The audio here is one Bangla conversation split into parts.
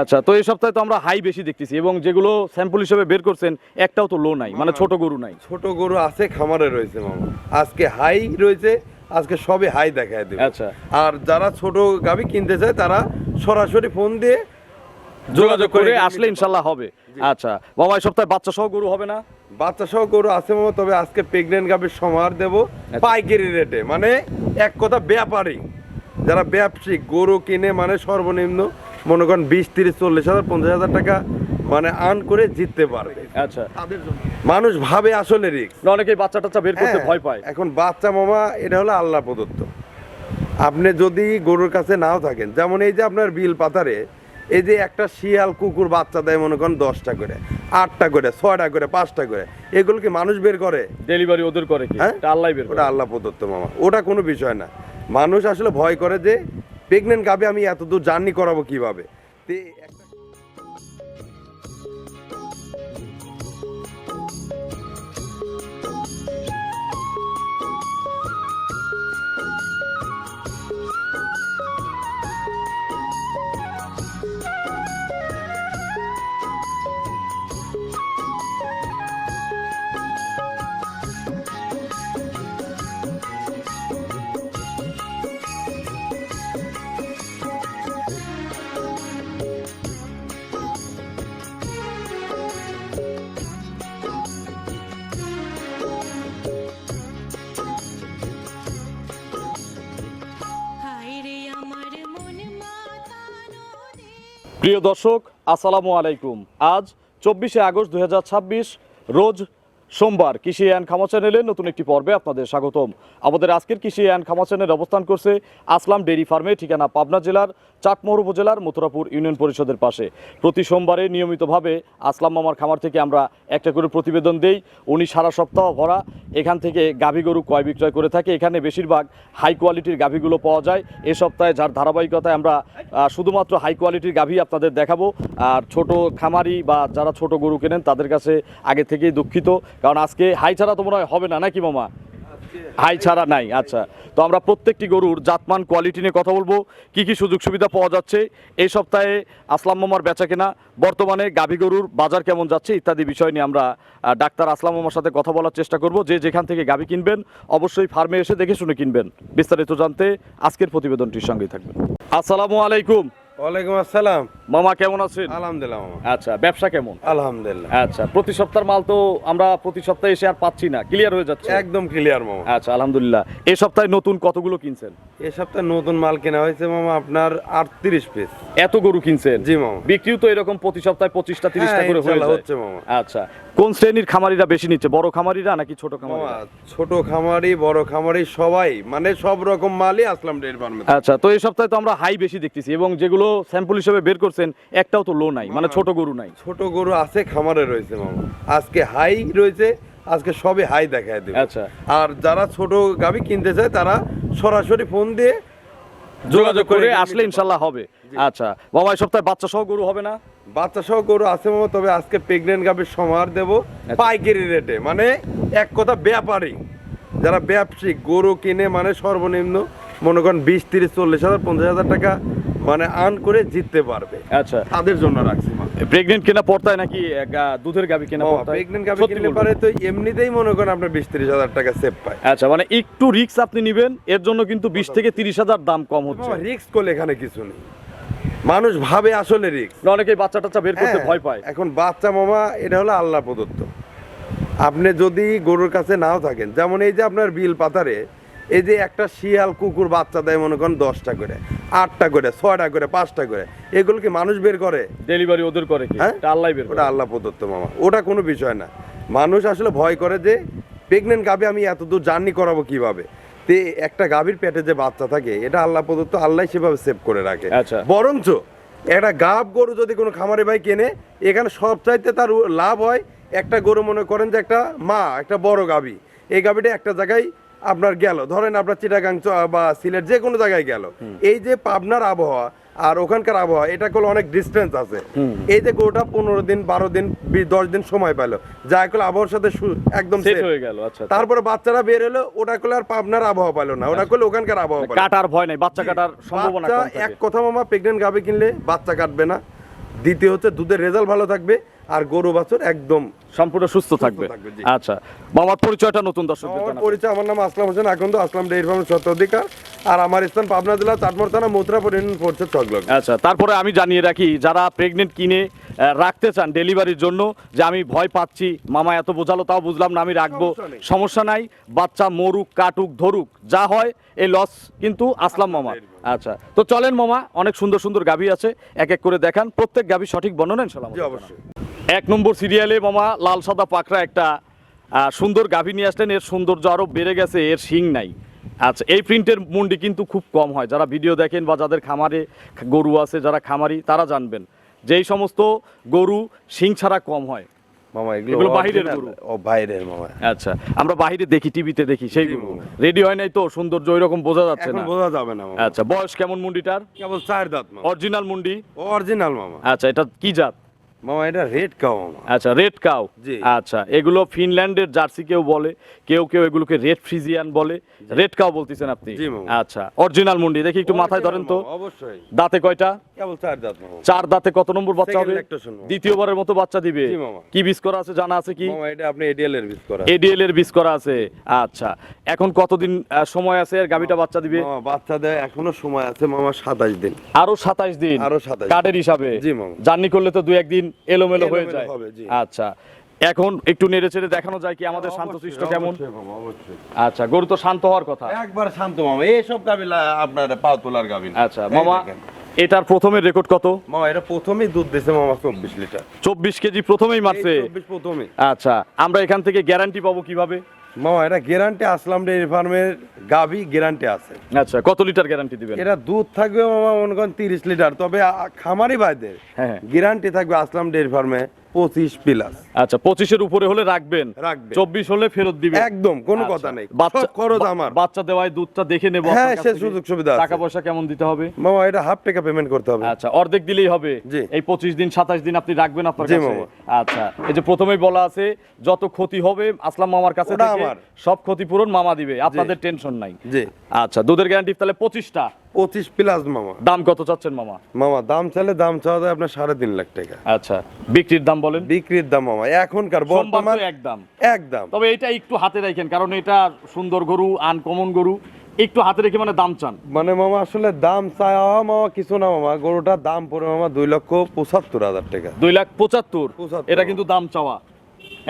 আচ্ছা, তো এই সপ্তাহে তো আমরা হাই বেশি দেখতেছি এবং যেগুলো স্যাম্পল হিসেবে বের করছেন একটাও তো লো নাই, মানে ছোট গরু নাই। ছোট গরু আছে, খামারে রয়েছে মামা। আজকে হাই রয়েছে, আজকে সবই হাই দেখায় দেবে। আচ্ছা, আর যারা ছোট গাভী কিনতে চায় তারা সরাসরি ফোন দিয়ে যোগাযোগ করে আসলে ইনশাল্লাহ হবে। আচ্ছা বাবা, এই সপ্তাহে বাচ্চা সহ গরু হবে না? বাচ্চা সহ গরু আছে মামা, তবে আজকে প্রেগনেন্ট গাভীর সমাহার দেবো পাইকারি রেটে, মানে এক কথা ব্যাপারী যারা ব্যবসায়িক গরু কিনে, মানে সর্বনিম্ন মনে করেন 20, 30, 40 হাজার 50 হাজার টাকা মানে আর্ন করে জিততে পারবে। আচ্ছা, তাদের জন্য মানুষ ভাবে আসলে রিস্ক। অনেকেই বাচ্চা টাচ্চা বের করতে ভয় পায়। এখন বাচ্চা মামা এটা হলো আল্লাহ প্রদত্ত। আপনি যদি গরুর কাছে নাও থাকেন, যেমন এই যে আপনার বিল পাতারে এই যে একটা শিয়াল কুকুর বাচ্চা দেয় মনে করেন 10টা করে, 8টা করে, 6টা করে, 5টা করে, এগুলো কি মানুষ বের করে? ডেলিভারি ওদের করে কি? হ্যাঁ, এটা আল্লাহ বের করে। ওটা আল্লাহ প্রদত্ত মামা, ওটা কোনো বিষয় না। মানুষ আসলে ভয় করে যে প্রেগনেন্ট গাবে আমি এত দূর জার্নি করাবো কিভাবে। প্রিয় দর্শক, আসসালামু আলাইকুম। আজ 24শে আগস্ট 2026 রোজ সোমবার। কৃষি অ্যান্ড খামা চ্যানেলের নতুন একটি পর্বে আপনাদের স্বাগতম। আমাদের আজকের কৃষি অ্যান্ড খামা চ্যানেল অবস্থান করছে আসলাম ডেইরি ফার্মে, ঠিকানা পাবনা জেলার চাটমোহর উপজেলার মথুরাপুর ইউনিয়ন পরিষদের পাশে। প্রতি সোমবারে নিয়মিতভাবে আসলাম মামার খামার থেকে আমরা একটা করে প্রতিবেদন দেই। উনি সারা সপ্তাহ ভরা এখান থেকে গাভী গরু ক্রয় বিক্রয় করে থাকে। এখানে বেশিরভাগ হাই কোয়ালিটির গাভীগুলো পাওয়া যায়। এ সপ্তাহে যার ধারাবাহিকতায় আমরা শুধুমাত্র হাই কোয়ালিটির গাভী আপনাদের দেখাবো। আর ছোট খামারি বা যারা ছোট গরু কেনেন তাদের কাছে আগে থেকেই দুঃখিত, কারণ আজকে হাই ছাড়া তো মনে হয় হবে না, নাকি মামা? হাই ছাড়া নাই। আচ্ছা, তো আমরা প্রত্যেকটি গরুর জাতমান কোয়ালিটি নিয়ে কথা বলবো, কি কি সুযোগ সুবিধা পাওয়া যাচ্ছে এই সপ্তাহে আসলাম মামার বেচা কেনা, বর্তমানে গাভী গরুর বাজার কেমন যাচ্ছে ইত্যাদি বিষয় নিয়ে আমরা ডাক্তার আসলাম মামার সাথে কথা বলার চেষ্টা করব। যে যেখান থেকে গাভী কিনবেন অবশ্যই ফার্মে এসে দেখে শুনে কিনবেন। বিস্তারিত জানতে আজকের প্রতিবেদনটির সঙ্গেই থাকবেন। আসসালামু আলাইকুম। ওয়ালাইকুম আসসালাম মামা, কেমন আছেন? আলহামদুলিল্লাহ মামা। আচ্ছা, ব্যবসা কেমন? আলহামদুলিল্লাহ। আচ্ছা, প্রতি সপ্তাহের মাল তো আমরা প্রতি সপ্তাহে এসে আর পাচ্ছি না, ক্লিয়ার হয়ে যাচ্ছে? একদম ক্লিয়ার মামা। আচ্ছা, আলহামদুলিল্লাহ। এই সপ্তাহে নতুন কতগুলো কিনছেন? এই সপ্তাহে নতুন মাল কেনা হয়েছে মামা আপনার 38 পিস। এত গরু কিনছেন? জি মামা। বিক্রিও তো এরকম প্রতি সপ্তাহে 25টা 30টা করে হয়ে যায় হচ্ছে মামা। আচ্ছা, কোন শ্রেণীর খামারিরা বেশি নিচ্ছে, বড় খামারিরা নাকি ছোট মামা খামারিরা? ছোট খামারি বড় খামারি সবাই, মানে সব রকম মালই আসলাম ডেইরি ফার্মে। আচ্ছা, তো এই সপ্তাহে তো আমরা হাই বেশি দেখতেছি এবং যেগুলো স্যাম্পল হিসেবে বের করছেন একটাও তো লো নাই, মানে ছোট গরু নাই। ছোট গরু আছে, খামারে রয়েছে মামা। আজকে হাই রয়েছে, আজকে সবই হাই দেখায় দেবে। আচ্ছা, আর যারা ছোট গাভী কিনতে চায় তারা সরাসরি ফোন দিয়ে যোগাযোগ করে আসলে ইনশাল্লাহ হবে। আচ্ছা বাবা, এই সপ্তাহে বাচ্চা সহ গরু হবে না? বাচ্চা সহ গরু আছে মামা, তবে আজকে প্রেগনেন্ট গাভীর সমাহার দেবো পাইকারি রেটে, মানে এক কথা ব্যাপারী যারা ব্যবসায়িক গরু কিনে, মানে সর্বনিম্ন মনে করেন 20, 30, 40 হাজার 50 হাজার টাকা মানে আর্ন করে জিততে পারবে। আচ্ছা, তাদের জন্য রাখছি মামা। প্রেগনেন্ট কেনা পড়তায় নাকি দুধের গাভী কেনা পড়তায়? প্রেগনেন্ট গাভী কিনলে পারে তো এমনিতেই মনে করেন আপনার 20, 30 হাজার টাকা সেভ পায়। আচ্ছা, মানে একটু রিস্ক আপনি নেবেন, এর জন্য কিন্তু 20 থেকে 30 হাজার দাম কম হচ্ছে। রিস্ক করলে এখানে কিছু নেই, মানুষ ভাবে আসলে রিস্ক। অনেকেই বাচ্চা টাচ্চা বের করতে ভয় পায়। এখন বাচ্চা মামা এটা হলো আল্লাহ প্রদত্ত। আপনি যদি গরুর কাছে নাও থাকেন, যেমন এই যে আপনার বিল পাতারে এই যে একটা শিয়াল কুকুর বাচ্চা দেয় মনে করেন 10টা করে, 8টা করে, 6টা করে, 5টা করে, এগুলো কি মানুষ বের করে? ডেলিভারি ওদের করে কি? হ্যাঁ, এটা আল্লাহ বের করে। ওটা আল্লাহ প্রদত্ত মামা, ওটা কোনো বিষয় না। মানুষ আসলে ভয় করে যে প্রেগনেন্ট গাভী আমি এত দূর জার্নি করাবো কিভাবে। তে একটা গাভীর পেটে যে বাচ্চা থাকে এটা আল্লাহ প্রদত্ত, আল্লাহ সেভাবে সেভ করে রাখে। আচ্ছা, বরঞ্চ একটা গাভ গরু যদি কোনো খামারে ভাই কেনে, এখানে সব চাইতে তার লাভ হয়। একটা গরু মনে করেন যে একটা মা, একটা বড় গাভী, এই গাভীটা একটা জায়গায় আপনার গেল, ধরেন আপনার চিটাগাং বা সিলেট যে কোনো জায়গায় গেল, এই যে পাবনার আবহাওয়া আর ওখানকার আবহাওয়া এটা করলে অনেক ডিস্টেন্স আছে। এই যে গরুটা 15 দিন 12 দিন 10 দিন সময় পেলো, যা করলে আবহাওয়ার সাথে একদম সেট হয়ে গেল। আচ্ছা, তারপরে বাচ্চারা বের হলো, ওটা করলে আর পাবনার আবহাওয়া পাইলো না, ওটা করলে ওখানকার আবহাওয়া পাইলো। কাটার ভয় নাই, বাচ্চা কাটার সম্ভাবনা কম থাকে। এক কথা মামা, প্রেগনেন্ট গাভী কিনলে বাচ্চা কাটবে না, দ্বিতীয় হচ্ছে দুধের রেজাল্ট ভালো থাকবে, আর গরু বাছুর একদম সম্পূর্ণ সুস্থ থাকবে। থাকবে, জি। আচ্ছা মামার পরিচয়টা নতুন দর্শকদের আমার জানাবেন। পরিচয়, আমার নাম আসলাম হোসেন আকন্দ, আসলাম ডেইরি ফার্মের স্বত্বাধিকার, আর আমার স্থান পাবনা জেলা চাটমোহর থানা মথুরাপুর ইউনিয়ন পরিষদ সংলগ্ন। আচ্ছা তারপরে আমি জানিয়ে রাখি যারা প্রেগনেন্ট কিনে রাখতে চান ডেলিভারির জন্য, যে আমি ভয় পাচ্ছি মামা এত বোঝালো তাও বুঝলাম না, আমি রাখবো, সমস্যা নেই। সমস্যা নাই, বাচ্চা মরুক কাটুক ধরুক যা হয় এই লস কিন্তু আসলাম মামা। আচ্ছা তো চলেন মামা, অনেক সুন্দর সুন্দর গাভী আছে, এক এক করে দেখান, প্রত্যেক গাভী সঠিক বর্ণনা ইনশাআল্লাহ জি আমাদের অবশ্যই। জানান। এক নম্বর সিরিয়ালে মামা লাল সাদা পাকড়া একটা সুন্দর গাভী নিয়ে আসলেন, এর সৌন্দর্য আরো বেড়ে গেছে, এর শিং নাই। আচ্ছা এই প্রিন্টের মুন্ডি কিন্তু খুব কম হয়, যারা ভিডিও দেখেন বা যাদের খামারে গরু আছে যারা খামারি তারা জানবেন, যেই সমস্ত গরু শিং ছাড়া কম হয়। মামা এগুলো বাহিরের গরু? ও বাইরের মামা, আচ্ছা আমরা বাহিরে দেখি, টিভিতে দেখি, সেইগুলো মামা। রেডি হয় নাই তো, সৌন্দর্য ওইরকম বোঝা যাচ্ছে এখন না। বোঝা যাবে না মামা। আচ্ছা বয়স কেমন মুন্ডিটার? কেবল 4 দাঁত মামা, অরিজিনাল মুন্ডি? অরিজিনাল মামা। আচ্ছা এটা কি জাত? মামা এটা রেড কাউ মামা। আচ্ছা রেড কাউ। জি। আচ্ছা এগুলো ফিনল্যান্ডের জার্সি কেউ বলে, কেউ কেউ এগুলোকে রেড ফ্রিজিয়ান বলে, রেড কাউ বলতেছেন আপনি? জি, মামা। আচ্ছা অরিজিনাল মুন্ডি, দেখি একটু মাথায় ধরেন তো, মামা, অবশ্যই। দাঁতে কয়টা? কেবল 4 দাঁত মামা। 4 দাঁতে কত নম্বর বাচ্চা Second হবে? lactation, মামা। দ্বিতীয়বারের মতো বাচ্চা দিবে? জি, মামা। কি বীজ করা আছে জানা আছে কি? মামা এটা আপনি এডিএল এর বীজ করা। এডিএল এর বীজ করা আছে। আচ্ছা এখন কতদিন সময় আছে এর গাভীটা বাচ্চা দিবে? মামা বাচ্চা দেয় এখনো সময় আছে মামা, 27 দিন। আরো 27 দিন? আরো 27 কার্ডের হিসাবে? জি, মামা। জার্নি করলে তো 2-1 দিন এলোমেলো হয়ে এলোমেলো যায়। হবে, জি। আচ্ছা এখন একটু নেড়ে চেড়ে দেখানো যায় কি আমাদের শান্তশিষ্ট কেমন? অবশ্যই মামা, অবশ্যই। আচ্ছা গরু তো শান্ত হওয়ার কথা। একবার শান্ত মামা, এইসব গাবিলা আপনার পাও তোলার গাবিল। আচ্ছা মামা এটার প্রথমের রেকর্ড কত? মামা এটা প্রথমেই দুধ দিছে মামা 24 লিটার। 24 কেজি প্রথমেই মারছে? 24 প্রথমে। আচ্ছা আমরা এখান থেকে গ্যারান্টি পাবো কিভাবে? মামা এটা গ্যারান্টি আসলাম ডেইরি ফার্মের গাবি গ্যারান্টি আছে। আচ্ছা কত লিটার গ্যারান্টি দিবেন? এটা দুধ থাকবে মামা মনে করেন 30 লিটার, তবে খামারি ভাইদের হ্যাঁ। গ্যারান্টি থাকবে আসলাম ডেইরি ফার্মে 25 প্লাস। আচ্ছা 25-এর উপরে হলে রাখবেন, রাখবেন। 24 হলে ফেরত দিবেন? একদম কোনো আচ্ছা, কথা নেই, বাচ্চা সব খরচ আমার। বাচ্চা দেওয়ায় দুধটা দেখে নেব হ্যাঁ, আপনার কাছ সে থেকে। সুযোগ সুবিধা আছে। টাকা পয়সা কেমন দিতে হবে? মামা এটা হাফ টাকা পেমেন্ট করতে হবে। আচ্ছা অর্ধেক দিলেই হবে? জি। এই 25 দিন 27 দিন আপনি রাখবেন আপনার জি, কাছে? মামা। আচ্ছা এই যে প্রথমেই বলা আছে যত ক্ষতি হবে আসলাম মামার কাছে ওটা থেকে আমার। সব ক্ষতিপূরণ মামা দিবে, আপনাদের টেনশন নাই। জি। আচ্ছা দুধের গ্যারান্টি তাহলে 25টা। 25 প্লাস মামা। দাম কত চাচ্ছেন মামা? মামা দাম চাওয়া যায় আপনার 3.5 লাখ টাকা। আচ্ছা বিক্রির দাম বলেন? বিক্রির দাম মামা এখনকার সোমবার বর্তমান তো একদম। একদম। তবে এটা একটু হাতে রাখেন, কারণ এটা সুন্দর গরু, আনকমন গরু, একটু হাতে রেখে মানে দাম চান। মানে মামা আসলে দাম চাওয়া মামা কিছু না মামা, গরুটার দাম পড়ে মামা 2,75,000 টাকা। 2,75,000? 75,000 এটা কিন্তু দাম চাওয়া,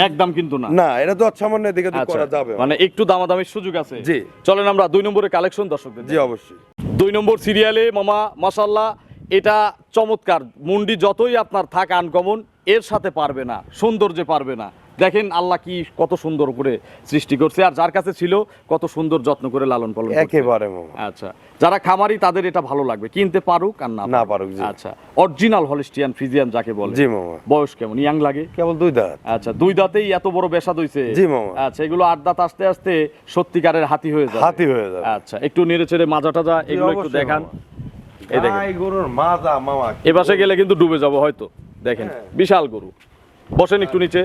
একদম কিন্তু না। না এটা তো সামান্য দিকে তো আচ্ছা, করা যাবে মানে একটু দামাদামির সুযোগ আছে। জি। চলেন আমরা 2 নম্বরের কালেকশন দর্শকদের জি অবশ্যই। 2 নম্বর সিরিয়ালে মামা মাশাআল্লাহ এটা চমৎকার মুন্ডি, যতই আপনার থাক আনকমন এর সাথে পারবে না, সৌন্দর্যে পারবে না। দেখেন আল্লাহ কি কত সুন্দর করে সৃষ্টি করছে, আর যার কাছে ছিল কত সুন্দর যত্ন করে লালন পালন করছে। একেবারে মামা। আচ্ছা যারা খামারি তাদের এটা ভালো লাগবে, কিনতে পারুক আর না পারুক, জি। আচ্ছা অরিজিনাল হলিস্টিয়ান ফ্রিজিয়ান যাকে বলে? জি মামা। বয়স কেমন, ইয়াং লাগে? কেবল 2 দাঁত। আচ্ছা 2 দাঁতেই এত বড় বেশাদ হইছে? জি মামা। আচ্ছা এগুলো 8 দাঁত আস্তে আস্তে সত্যিকারের হাতি হয়ে যাবে। হাতি হয়ে যাবে। আচ্ছা একটু নেড়ে চেড়ে মাজা টাজা জি, এগুলো একটু অবশ্যই দেখান। মামা। এই দেখেন গাই গরুর মাজা মামা। এ পাশে গেলে কিন্তু ডুবে যাব হয়তো। দেখেন হ্যাঁ। বিশাল গরু, বসেন একটু নিচে।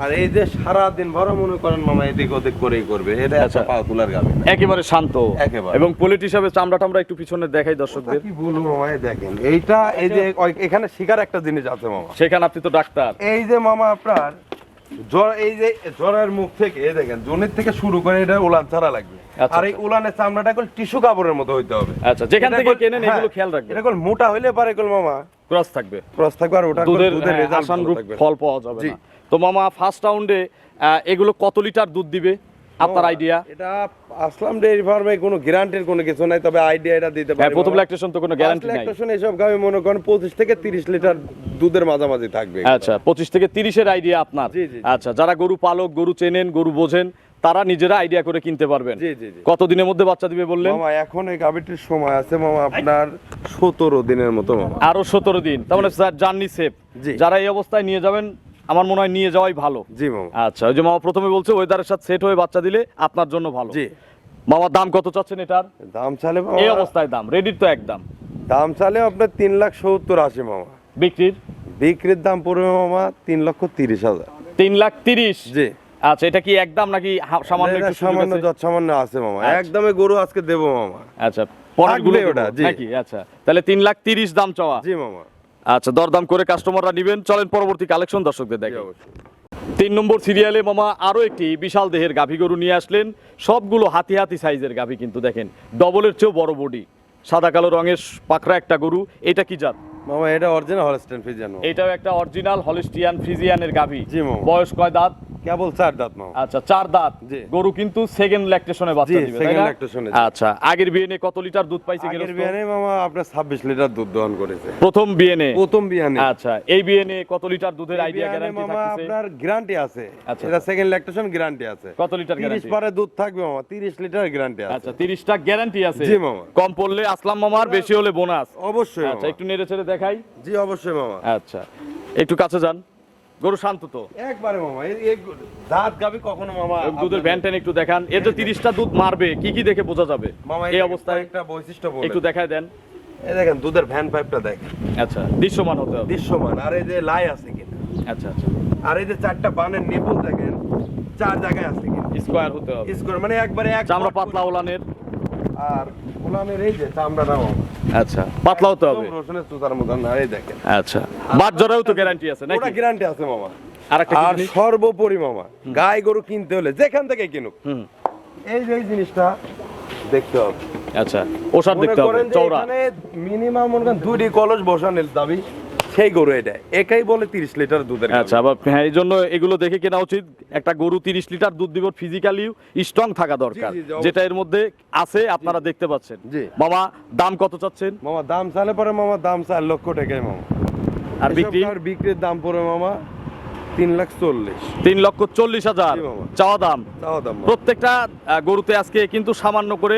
আর এই যে সারা দিন ভর মনে করেন মামা এদিক ওদিক করেই করবে, এটা আচ্ছা। একটা পাও তোলার গাবি। একেবারে শান্ত একেবারে। এবং পলিট হিসাবে চামড়া টামড়া একটু পিছনে দেখাই দর্শকদের। কি বলবো মামা, এই দেখেন এইটা, এই যে এখানে শিকার একটা জিনিস আছে মামা। সেখানে আপনি তো ডাক্তার। এই যে মামা আপনার জ্বর, এই যে জ্বরের মুখ থেকে এই দেখেন জনের থেকে শুরু করে এটা উলান ছাড়া লাগবে। আচ্ছা, আর এই উলানের চামড়াটা কল টিস্যু কাপড়ের মতো হইতে হবে। আচ্ছা যেখান এটা থেকে কল- কেনেন হ্যাঁ, এগুলো খেয়াল রাখবেন। এটা কল মোটা হইলে পারে কল মামা ক্রস থাকবে, ক্রস থাকবে, আর ওটা দুধের দুধের রেজাল্ট আসানুরূপ থাকবে। ফল পাওয়া যাবে জি। না। তো মামা ফার্স্ট রাউন্ডে এগুলো কত লিটার দুধ দিবে আপনার আইডিয়া? এটা আসলাম ডেইরি ফার্মে কোনো গ্যারান্টির কোনো কিছু নাই, তবে আইডিয়া এটা দিতে পারি। প্রথম ল্যাকটেশন তো কোনো গ্যারান্টি নাই। ল্যাকটেশন এসব গাবে মনে করেন 25 থেকে 30 লিটার দুধের মাঝামাঝি থাকবে। আচ্ছা 25 থেকে 30-এর আইডিয়া আপনার? জি, জি, জি। আচ্ছা যারা গরু পালক, গরু চেনেন, গরু বোঝেন, তারা নিজেরা আইডিয়া করে কিনতে পারবেন। জি, জি, জি। কত দিনের মধ্যে বাচ্চা দিবে বললেন? মামা এখন এই গাবিটির সময় আছে মামা আপনার 17 দিনের মতো মামা। আরো 17 দিন, তার মানে জার্নি সেফ। জি। যারা এই অবস্থায় নিয়ে যাবেন আমার মনে হয় নিয়ে যাওয়াই ভালো। জি মামা। আচ্ছা ওই যে মামা প্রথমে বলছে ওয়েদারের সাথে সেট হয়ে বাচ্চা দিলে আপনার জন্য ভালো। জি। মামার দাম কত চাচ্ছেন এটার? দাম চালে মামা, এই অবস্থায় দাম রেডির তো একদম। দাম চালে আপনার 3,70,80 মামা। বিক্রির? বিক্রির দাম পড়বে মামা 3,30,000। 3,30,000? জি। আচ্ছা এটা কি একদম নাকি সামান্য এটা একটু সুযোগ সামান্য আছে? যত সামান্য আছে মামা, আচ্ছা। একদমে গরু আজকে দেবো মামা। আচ্ছা পরের থাকবে গুলো ওটা, দেবো জি। নাকি? আচ্ছা তাহলে 3,30,000 দাম চাওয়া। জি মামা। আচ্ছা, দরদাম করে কাস্টমাররা নেবেন। চলেন পরবর্তী কালেকশন দর্শকদের জি, দেখেন। অবশ্যই। 3 নম্বর সিরিয়ালে মামা আরো একটি বিশাল দেহের গাভী গরু নিয়ে আসলেন। সবগুলো হাতি হাতি সাইজের গাভী, কিন্তু দেখেন ডবলের চেয়েও বড় বডি, সাদা কালো রঙের পাকড়া একটা গরু। এটা কি জাত? মামা এটা অরিজিনাল হলস্টাইন ফ্রিজিয়ান। এটাও একটা অরিজিনাল হলিস্টিয়ান ফ্রিজিয়ানের গাভী। জি মামা। বয়স কয় দাঁত? কেবল 4 দাঁত মামা। আচ্ছা, 4 দাঁত। জি। গরু কিন্তু সেকেন্ড ল্যাকটেশনে বাচ্চা জি, দিবে, second তাই না? lactation এ। আচ্ছা, আগের বিয়েনে কত লিটার দুধ পাইছে আগের গেরস্ত? বিয়ানে মামা আপনার 26 লিটার দুধ দহন করেছে। প্রথম বিয়েনে। প্রথম বিয়ানে। আচ্ছা, এই বিয়েনে কত লিটার দুধের এই আইডিয়া বিয়ানে গ্যারান্টি মামা থাকতেছে? আপনার গ্যারান্টি আছে। আচ্ছা। এটা সেকেন্ড ল্যাকটেশন গ্যারান্টি আছে। কত লিটার 30 গ্যারান্টি? পরে দুধ থাকবে মামা, 30 লিটার গ্যারান্টি আছে। আচ্ছা, 30টা গ্যারান্টি আছে। জি মামা। কম পড়লে আসলাম মামার, বেশি হলে বোনাস। অবশ্যই আচ্ছা, মামা। একটু নেড়ে ছেড়ে দেখাই। জি অবশ্যই মামা। আচ্ছা, একটু কাছে যান। গরু শান্ত তো? একবারে মামা এই দাঁত গাবি কখনো মামা দুধের ভ্যানটেন একটু দেখান। এর যে 30টা দুধ মারবে, কি কি দেখে বোঝা যাবে মামা এই অবস্থায়? একটা বৈশিষ্ট্য বলে একটু দেখায় দেন। এই দেখেন দুধের ভ্যান পাইপটা দেখেন আচ্ছা, দৃশ্যমান হতে হবে। দৃশ্যমান। আর এই যে লাই আছে কিনা, আচ্ছা আচ্ছা, আর এই যে 4টা বানের নিপুল দেখেন 4 জায়গায় আছে কিনা, স্কয়ার হতে হবে। স্কোর মানে একবারে এক চামড়া পাতলা ওলানের। আর ওলানের এই যে চামড়াটা মামা আচ্ছা, পাতলা হতে হবে। একদম রসুনের সুতার মতন। আর এই দেখেন আচ্ছা, বাট জরাও তো গ্যারান্টি আছে ওটা নাকি? গ্যারান্টি আছে মামা। আরেকটা আর জিনিস। সর্বোপরি মামা গাই গরু কিনতে হলে যেখান থেকে কিনুক, হুম, এই যে এই জিনিসটা দেখতে হবে। আচ্ছা, ওষার মনে দেখতে হবে করেন যে চওড়া। এখানে মিনিমাম মনে করেন 2 কলস বসানোর দাবি, সেই গরু এটা একাই বলে 30 লিটার দুধের গাভী। আচ্ছা, আবার হ্যাঁ, এই জন্য এগুলো দেখে কেনা উচিত। একটা গরু 30 লিটার দুধ দিব, ফিজিক্যালি স্ট্রং থাকা দরকার, জি, জি, অবশ্যই। যেটা এর মধ্যে আছে আপনারা দেখতে পাচ্ছেন। জি। মামা দাম কত চাচ্ছেন? মামা দাম চালে পরে মামা দাম 4 লক্ষ টাকায় মামা। আর এসব বিক্রি? গাড়ির বিক্রির দাম পড়ে মামা 3,40,000 3,40,000 জি মামা। চাওয়া দাম। তাও দাম মামা। প্রত্যেকটা গরুতে আজকে কিন্তু সামান্য করে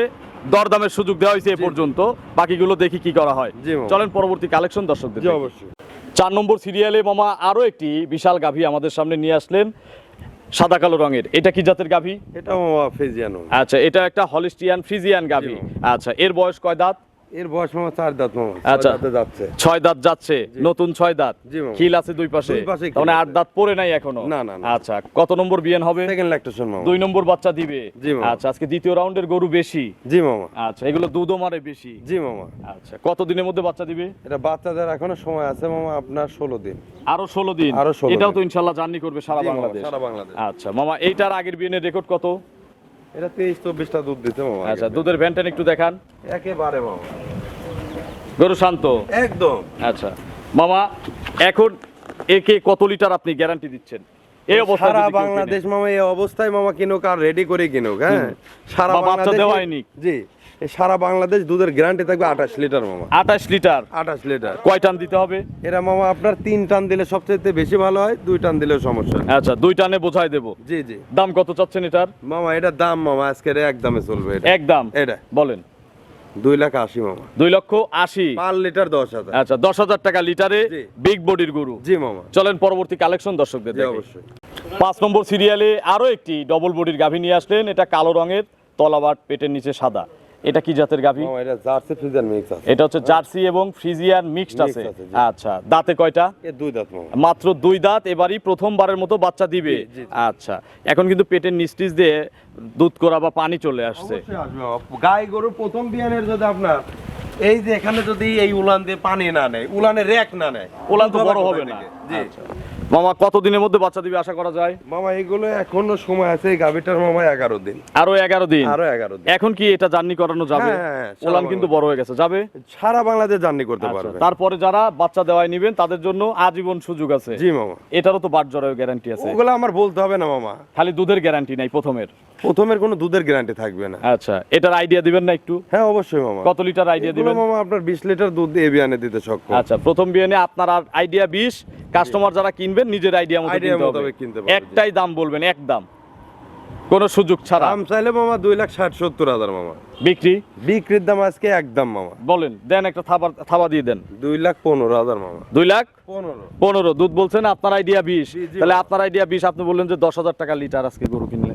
দরদামের সুযোগ দেওয়া হয়েছে এ পর্যন্ত। বাকিগুলো দেখি কি করা হয়। জি মামা। চলেন পরবর্তী কালেকশন দর্শকদের জি দেখি। অবশ্যই। 4 নম্বর সিরিয়ালে মামা আরো একটি বিশাল গাভী আমাদের সামনে নিয়ে আসলেন, সাদা কালো রঙের। এটা কি জাতের গাভী? এটা মামা ফেজিয়ানো। আচ্ছা, এটা একটা হলিস্টিয়ান ফ্রিজিয়ান গাভী। জি মামা। আচ্ছা, এর বয়স কয় দাঁত? এর বয়স মামা 4 দাঁত মামা। আচ্ছা। 6 দাঁতে যাচ্ছে। 6 দাঁত যাচ্ছে, নতুন 6 দাঁত। জি মামা। খিল আছে দুই পাশে, দুই পাশে খিল মানে আছে। 8 দাঁত পড়ে নাই এখনো। না, না, না। আচ্ছা, কত নম্বর বিয়ান হবে? সেকেন্ড ল্যাকটেশন মামা। 2 নম্বর বাচ্চা দিবে। জি মামা। আচ্ছা, আজকে দ্বিতীয় রাউন্ডের গরু বেশি। জি মামা। আচ্ছা, এগুলো দুধও মারে বেশি। জি মামা। আচ্ছা, কত দিনের মধ্যে বাচ্চা দিবে? এটা বাচ্চাদের এখনো সময় আছে মামা, আপনার 16 দিন। আরো 16 দিন। আরো 16 এটাও তো দিন। ইনশাআল্লাহ জার্নি করবে সারা জি মামা, বাংলাদেশ। সারা বাংলাদেশ। আচ্ছা মামা, এইটার আগের বিয়ানের রেকর্ড কত? এটা 23-24টা দুধ দিতে মামা। আচ্ছা, দুধের ভ্যানটেন একটু দেখান। একেবারে মামা গরু শান্ত। একদম। আচ্ছা মামা, এখন একে কত লিটার আপনি গ্যারান্টি দিচ্ছেন এই অবস্থায়? সারা যদি কেউ বাংলাদেশ কিনে? মামা এই অবস্থায় মামা কিনুক আর রেডি করে কিনুক। হ্যাঁ, সারা বা বাচ্চা বাংলাদেশ দেওয়াই নিক। জি, এই সারা বাংলাদেশ দুধের গ্যারান্টি থাকবে 28 লিটার মামা। 28 লিটার। 28 লিটার। কয় টান দিতে হবে? এরা মামা আপনার 3 টান দিলে সবচেয়ে বেশি ভালো হয়, 2 টান দিলেও সমস্যা নেই। আচ্ছা, 2 টানে বোঝাই দেব। জি জি দাম কত চাচ্ছেন এটার? মামা, এটা দাম মামা আজকের একদমে চলবে। এটা একদম এটা বলেন। 2,80,000 মামা। 2,80,000। 5 লিটার 10,000। আচ্ছা, 10,000 টাকা লিটারে জি। বিগ বডির গরু। জি মামা। চলেন পরবর্তী কালেকশন দর্শকদের জি দেখাই। অবশ্যই। 5 নম্বর সিরিয়ালে আরো একটি ডবল বডির গাভী নিয়ে আসলেন। এটা কালো রঙের, তলাবাট, পেটের নিচে সাদা। এটা কি জাতের গাভী? মামা এটা জার্সি ফ্রিজিয়ান মিক্স আছে। এটা হচ্ছে জার্সি এবং ফ্রিজিয়ান মিক্সড আছে। Mixed আছে, জি। আচ্ছা, দাঁতে কয়টা? এ 2 দাঁত মামা। মাত্র 2 দাঁত। এবারই প্রথমবারের মতো বাচ্চা দিবে। জি, জি, জি। আচ্ছা, এখন কিন্তু পেটের নিস্টিস দিয়ে দুধ করা বা পানি চলে আসছে। অবশ্যই আসবে মামা। গাই গরু প্রথম বিয়ানের যদি আপনার এই যে এখানে যদি এই উলান দিয়ে পানি না নেয়, উলানে রেক না নেয়, ওলান তো দুধ বড় কোথা হবে না। থেকে? জি আচ্ছা। মামা, কত দিনের মধ্যে বাচ্চা দিবে আশা করা যায়? মামা, এইগুলো এখনো সময় আছে। এই গাভিটার মামা 11 দিন। আরো 11 দিন। আরো 11 দিন। এখন কি এটা জার্নি করানো যাবে? হ্যাঁ, হ্যাঁ, সারা ওলান কিন্তু বড় হয়ে গেছে, যাবে। সারা বাংলাদেশ জার্নি করতে আচ্ছা, পারবে। তারপরে যারা বাচ্চা দেওয়াই নেবেন তাদের জন্য আজীবন সুযোগ আছে। জি মামা। এটারও তো বাট জরায়ু গ্যারান্টি আছে। ওগুলো আমার বলতে হবে না মামা। খালি দুধের গ্যারান্টি নাই প্রথমের। প্রথমের কোনো দুধের গ্যারান্টি থাকবে না। আচ্ছা, এটার আইডিয়া দিবেন না একটু? হ্যাঁ অবশ্যই মামা। কত লিটার আইডিয়া এগুলো দিবেন? মামা আপনার 20 লিটার দুধ দিয়ে বিয়ানে দিতে সক্ষম। আচ্ছা, প্রথম বিয়ানে আপনার আইডিয়া 20, কাস্টমার যারা কিনবেন নিজের আইডিয়া মতো Idea কিনতে হবে। মোতাবেক কিনতে পারবে, জি। একটাই দাম বলবেন, এক দাম, কোনো সুযোগ ছাড়া। দাম চাইলে মামা 2,60,70,000 মামা। বিক্রি বিক্রির দাম আজকে একদম মামা বলেন, দেন একটা থাবা দিয়ে দেন। 2,15,000 মামা। 2,15,000। 15। দুধ বলছেন, আপনার আইডিয়া 20। জি, জি। তাহলে আপনার আইডিয়া 20, আপনি বললেন যে 10,000 টাকা লিটার আজকে গরু কিনলে,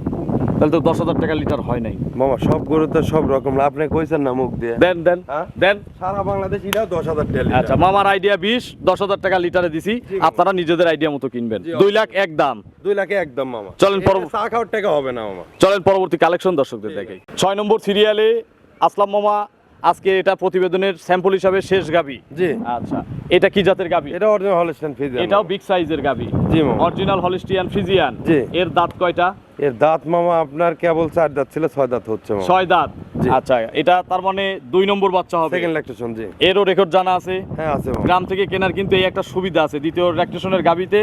তাহলে তো 10,000 টাকা লিটার হয় নাই। মামা সব গরুতে সব রকম আপনি কইছেন না মুখ দিয়ে। দেন দেন হ্যাঁ? দেন। সারা বাংলাদেশ এটাও 10,000 টাকা আচ্ছা, মামার আইডিয়া 20, 10,000 টাকা লিটারে দিছি। জি। আপনারা নিজেদের আইডিয়া মতো কিনবেন। জি, 2 লাখ এক দাম। 2 লাখে একদম মামা। চলেন এটা চা খাওয়ার টাকা হবে না মামা। চলেন পরবর্তী কালেকশন দর্শকদের দেখাই। 6 নম্বর সিরিয়ালে আসলাম মামা আজকে এটা প্রতিবেদনের স্যাম্পল হিসাবে শেষ গাবি। জি। আচ্ছা, এটা কি জাতের গাবি? এটা অরিজিনাল হলস্টাইন ফ্রিজিয়ান। এটাও বিগ সাইজের গাবি। জি মামা। Original Holstein Friesian. জি। এর দাঁত কয়টা? এর দাঁত মামা আপনার কেবল 4 দাঁত ছিল, 6 দাঁত হচ্ছে মামা। 6 দাঁত। জি। আচ্ছা, এটা তার মানে 2 নম্বর বাচ্চা হবে। Second lactation. জি। এরও রেকর্ড জানা আছে। হ্যাঁ আছে মামা। গ্রাম থেকে কেনার কিন্তু এই একটা সুবিধা আছে, দ্বিতীয় ল্যাকটেশনের গাবিতে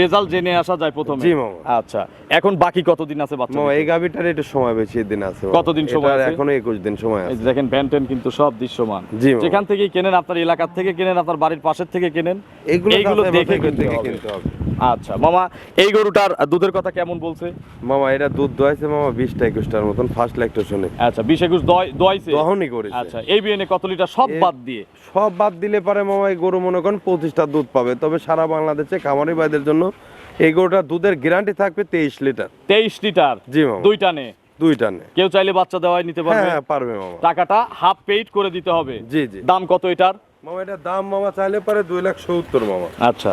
রেজাল্ট জেনে আসা যায় প্রথমে। জি মামা। আচ্ছা, এখন বাকি কতদিন আছে বাচ্চা? মামা এই গাবিটার একটু সময় বেশি দিন আছে মামা। কতদিন সময় এটার আছে? এখনো 21 দিন সময় এই আছে। যে দেখেন ব্যান্টেন কিন্তু সব দৃশ্যমান। জি মামা। যেখান থেকে কেনেন, আপনার এলাকার থেকে কেনেন, আপনার বাড়ির পাশের থেকে কেনেন, এইগুলো দেখে কিনতে কিনতে হবে। হবে। আচ্ছা মামা, এই গরুটার দুধের কথা কেমন বলছে? মামা এটা দুধ দোয়াইছে মামা 20-21টার মতন ফার্স্ট ল্যাকটেশনে। আচ্ছা, 20-21 দোয়াইছে। দহনই করেছে। আচ্ছা, এই বিএনএ কত লিটার সব বাদ দিয়ে? সব বাদ দিলে পারে মামা এই গরু মনে করেন 25টা দুধ পাবে। তবে সারা বাংলাদেশে খামারি ভাইদের জন্য এই গরুটার দুধের গ্যারান্টি থাকবে 23 লিটার। 23 লিটার। জি মামা। দুইটা নে। দুইটা নে। কেউ চাইলে বাচ্চা দেওয়াই নিতে পারবে? হ্যাঁ পারবে মামা। টাকাটা হাফ পেইড করে দিতে হবে। জি জি। দাম কত এটার? মামা এটার দাম মামা চাইলে পারে 2,70,000 মামা। আচ্ছা,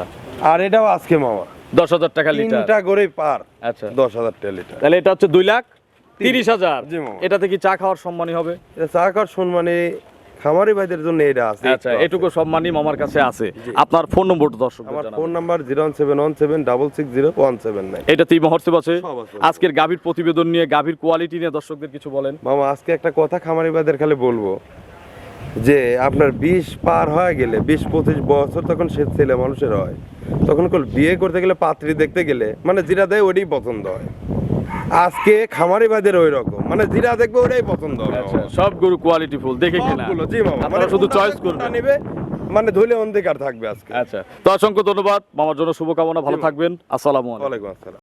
আর এটাও আজকে মামা 10,000 টাকা লিটার। তিনটা গরুই পার। আচ্ছা, 10,000 টাকা লিটার। তাহলে এটা হচ্ছে 2,30,000। জি মামা। এটাতে কি চা খাওয়ার সম্মানী হবে? এটা চাকার সম্মানে খামারি ভাইদের জন্য এটা আছে। আচ্ছা, এটুকু সম্মানী মামার কাছে আছে। আপনার ফোন নম্বরটা দর্শকদের আমার জানাবেন। Phone number 01717660179। এটা তিন হোয়াটসঅ্যাপ আছে। সব আছে। আজকের গাভীর প্রতিবেদন নিয়ে, গাভীর কোয়ালিটি নিয়ে দর্শকদের কিছু বলেন। মামা আজকে একটা কথা খামারি ভাইদের খালি বলবো যে আপনার 20 পার হয়ে গেলে 20-25 বছর তখন সে ছেলে মানুষের হয়, তখন বিয়ে করতে গেলে পাত্রী দেখতে গেলে মানে যেটা দেয় ওটাই পছন্দ হয়। আজকে খামারি ভাইদের ওই রকম, মানে যেটা দেখবে ওটাই পছন্দ হবে। আচ্ছা, সব গরু কোয়ালিটি ফুল দেখে কেনা। সবগুলো, জি মামা। আপনারা শুধু চয়েস করবেন। নেবে মানে ধইলে অন্ধকার থাকবে আজকে। আচ্ছা, তো অসংখ্য ধন্যবাদ মামার জন্য, শুভকামনা, ভালো থাকবেন। আসসালামু আলাইকুম। ওয়ালাইকুম আসসালাম।